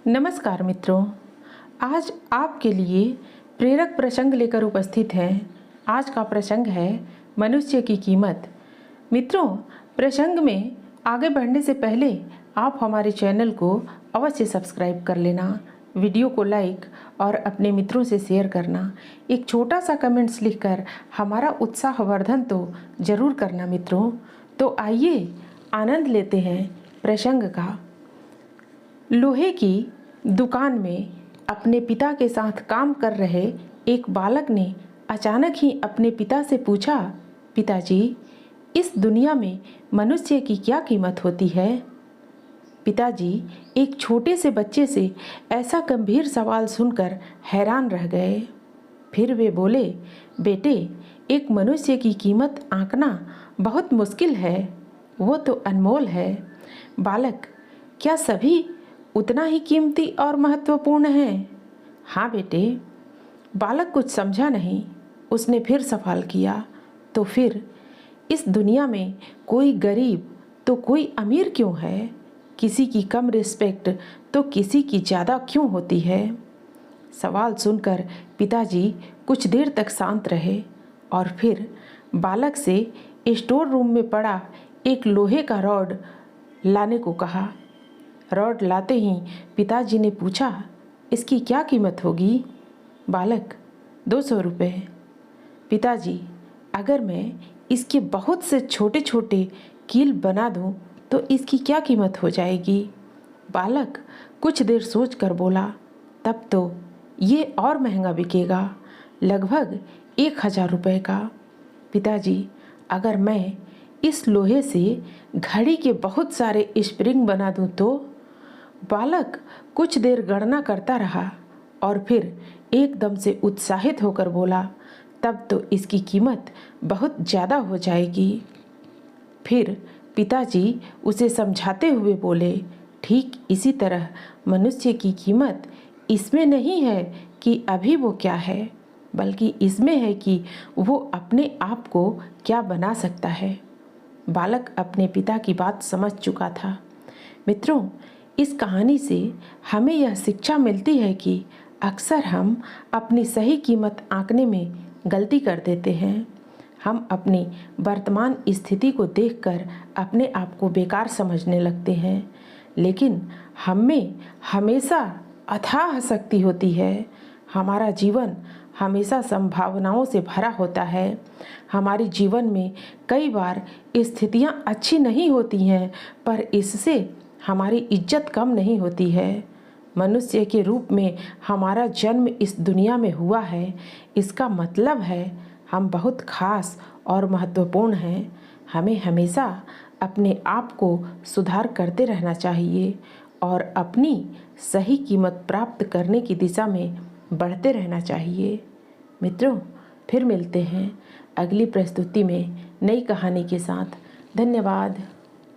नमस्कार मित्रों, आज आपके लिए प्रेरक प्रसंग लेकर उपस्थित हैं। आज का प्रसंग है मनुष्य की कीमत। मित्रों, प्रसंग में आगे बढ़ने से पहले आप हमारे चैनल को अवश्य सब्सक्राइब कर लेना, वीडियो को लाइक और अपने मित्रों से शेयर करना। एक छोटा सा कमेंट्स लिखकर हमारा उत्साहवर्धन तो ज़रूर करना मित्रों। तो आइए आनंद लेते हैं प्रसंग का। लोहे की दुकान में अपने पिता के साथ काम कर रहे एक बालक ने अचानक ही अपने पिता से पूछा, पिताजी, इस दुनिया में मनुष्य की क्या कीमत होती है? पिताजी एक छोटे से बच्चे से ऐसा गंभीर सवाल सुनकर हैरान रह गए। फिर वे बोले, बेटे, एक मनुष्य की कीमत आंकना बहुत मुश्किल है, वो तो अनमोल है। बालक, क्या सभी उतना ही कीमती और महत्वपूर्ण है? हाँ बेटे। बालक कुछ समझा नहीं। उसने फिर सवाल किया, तो फिर इस दुनिया में कोई गरीब तो कोई अमीर क्यों है? किसी की कम रिस्पेक्ट तो किसी की ज़्यादा क्यों होती है? सवाल सुनकर पिताजी कुछ देर तक शांत रहे और फिर बालक से स्टोर रूम में पड़ा एक लोहे का रॉड लाने को कहा। रॉड लाते ही पिताजी ने पूछा, इसकी क्या कीमत होगी? बालक, 200 रुपये। पिताजी, अगर मैं इसके बहुत से छोटे छोटे कील बना दूं तो इसकी क्या कीमत हो जाएगी? बालक कुछ देर सोचकर बोला, तब तो ये और महंगा बिकेगा, लगभग 1000 रुपये का। पिताजी, अगर मैं इस लोहे से घड़ी के बहुत सारे स्प्रिंग बना दूं तो? बालक कुछ देर गणना करता रहा और फिर एकदम से उत्साहित होकर बोला, तब तो इसकी कीमत बहुत ज़्यादा हो जाएगी। फिर पिताजी उसे समझाते हुए बोले, ठीक इसी तरह मनुष्य की कीमत इसमें नहीं है कि अभी वो क्या है, बल्कि इसमें है कि वो अपने आप को क्या बना सकता है। बालक अपने पिता की बात समझ चुका था। मित्रों, इस कहानी से हमें यह शिक्षा मिलती है कि अक्सर हम अपनी सही कीमत आंकने में गलती कर देते हैं। हम अपनी वर्तमान स्थिति को देखकर अपने आप को बेकार समझने लगते हैं, लेकिन हम में हमेशा अथाह शक्ति होती है। हमारा जीवन हमेशा संभावनाओं से भरा होता है। हमारे जीवन में कई बार स्थितियां अच्छी नहीं होती हैं, पर इससे हमारी इज्जत कम नहीं होती है। मनुष्य के रूप में हमारा जन्म इस दुनिया में हुआ है, इसका मतलब है हम बहुत खास और महत्वपूर्ण हैं। हमें हमेशा अपने आप को सुधार करते रहना चाहिए और अपनी सही कीमत प्राप्त करने की दिशा में बढ़ते रहना चाहिए। मित्रों, फिर मिलते हैं अगली प्रस्तुति में नई कहानी के साथ। धन्यवाद।